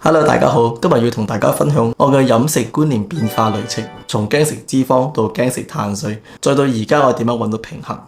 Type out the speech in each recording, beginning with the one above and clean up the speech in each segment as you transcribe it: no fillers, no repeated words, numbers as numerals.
Hello，大家好，今日要同大家分享我嘅飲食觀念變化旅程，從驚食脂肪到驚食碳水，再到而家我點樣揾到平衡。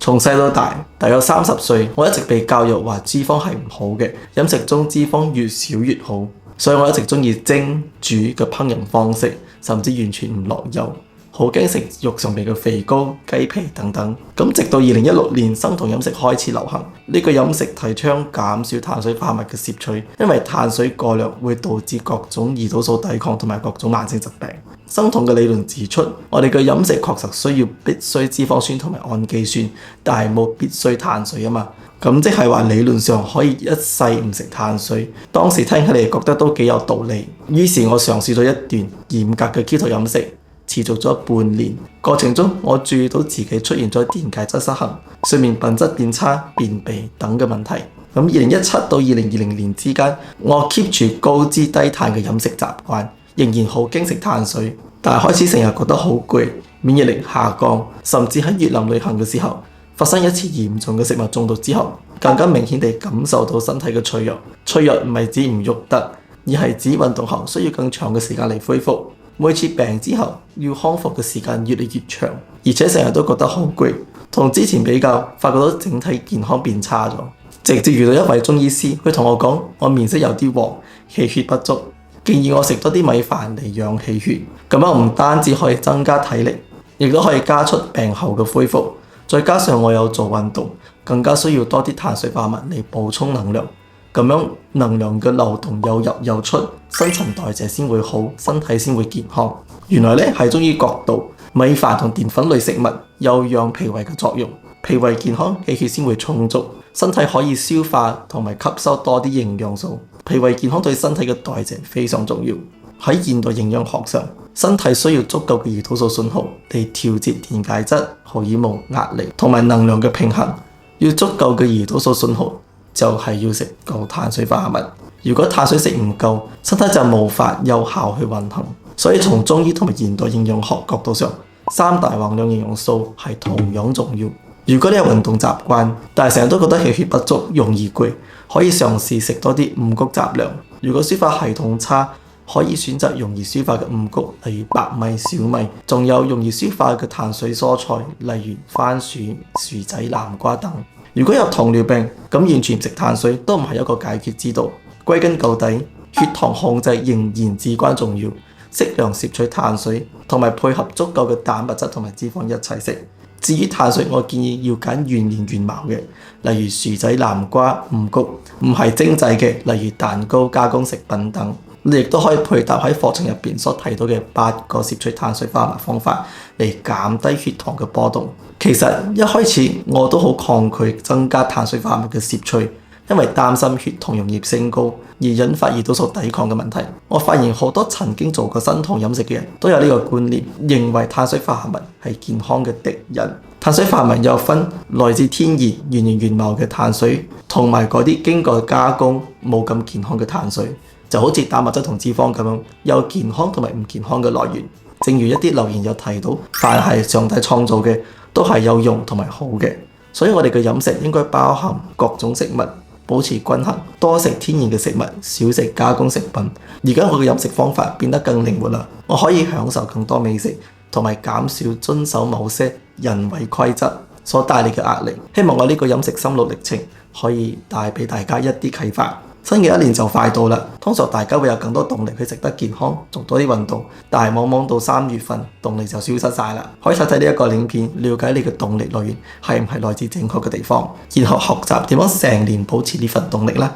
從細到大，大約30歲，我一直被教育話脂肪係唔好嘅，飲食中脂肪越少越好，所以我一直中意蒸煮嘅烹飪方式，甚至完全唔落油。好驚食肉上面嘅肥膏、雞皮等等。咁直到2016年生酮飲食開始流行，呢個飲食提倡減少碳水化合物嘅攝取，因為碳水過量會導致各種胰島素抵抗同埋各種慢性疾病。生酮嘅理論指出，我哋嘅飲食確實需要必需脂肪酸同埋氨基酸，但係冇必需碳水啊嘛。咁即係話理論上可以一世唔食碳水。當時聽起嚟覺得都幾有道理，於是我嘗試咗一段嚴格嘅 keto 飲食。持續咗半年，過程中我注意到自己出現咗電解質失衡、睡眠品質變差、便秘等嘅問題。咁2017到2020年之間，我 keep 住高脂低碳嘅飲食習慣，仍然好驚食碳水，但係開始成日覺得好攰，免疫力下降，甚至喺越南旅行嘅時候發生一次嚴重嘅食物中毒之後，更加明顯地感受到身體嘅脆弱。脆弱唔係指唔喐得，而係指運動後需要更長嘅時間嚟恢復。每次病之後要康復嘅時間越嚟越長，而且成日都覺得好攰，同之前比較，發覺到整體健康變差咗。直至遇到一位中醫師，佢同我講我面色有啲黃，氣血不足，建議我食多啲米飯嚟養氣血，咁樣唔單止可以增加體力，亦都可以加速病後嘅恢復。再加上我有做運動，更加需要多啲碳水化合物嚟補充能量。咁樣能量嘅流動又入又出，新陳代謝先會好，身體先會健康。原來呢係中醫角度，米飯同澱粉類食物有養脾胃嘅作用，脾胃健康，氣血先會充足，身體可以消化同埋吸收多啲營養素。脾胃健康對身體嘅代謝非常重要。喺現代營養學上，身體需要足夠嘅胰島素信號嚟調節電解質、荷爾蒙、壓力同埋能量嘅平衡。要足夠嘅胰島素信號，就係要食夠碳水化合物。如果碳水食唔夠，身體就無法有效去運行。所以從中醫同埋現代營養學角度上，三大宏量營養素係同樣重要。如果你有運動習慣，但係成日都覺得氣血不足、容易攰，可以嘗試食多啲五穀雜糧。如果消化系統差，可以選擇容易消化嘅五穀，例如白米、小米，仲有容易消化嘅碳水蔬菜，例如番薯、薯仔、南瓜等。如果有糖尿病，咁完全唔食碳水都唔係一個解決之道。歸根究底，血糖控制仍然至關重要。適量攝取碳水，同埋配合足夠嘅蛋白質同埋脂肪一齊食。至於碳水，我建議要揀原形原貌嘅，例如薯仔、南瓜、五穀，唔係精製嘅，例如蛋糕、加工食品等。你亦都可以配搭喺課程入邊所提到嘅8個攝取碳水化合物方法嚟減低血糖嘅波動。其實一開始我都好抗拒增加碳水化合物嘅攝取，因為擔心血糖容易升高而引發胰島素抵抗嘅問題。我發現好多曾經做過生酮飲食嘅人都有呢個觀念，認為碳水化合物係健康嘅敵人。碳水化合物有分來自天然原形原貌嘅碳水，同埋嗰啲經過加工冇咁健康嘅碳水。就好似蛋白質同脂肪咁樣，有健康同埋唔健康嘅來源。正如一啲留言有提到，凡係上帝創造嘅都係有用同埋好嘅，所以我哋嘅飲食應該包含各種食物，保持均衡，多食天然嘅食物，少食加工食品。而家我嘅飲食方法變得更靈活啦，我可以享受更多美食，同埋減少遵守某些人為規則所帶嚟嘅壓力。希望我呢個飲食心路歷程可以帶俾大家一啲啟發。新嘅一年就快到啦，通常大家會有更多動力去食得健康，做多啲運動，但係往往到3月份，動力就消失晒啦。可以睇睇呢一個影片，了解你嘅動力來源係唔係來自正確嘅地方，然後學習點樣成年保持呢份動力啦。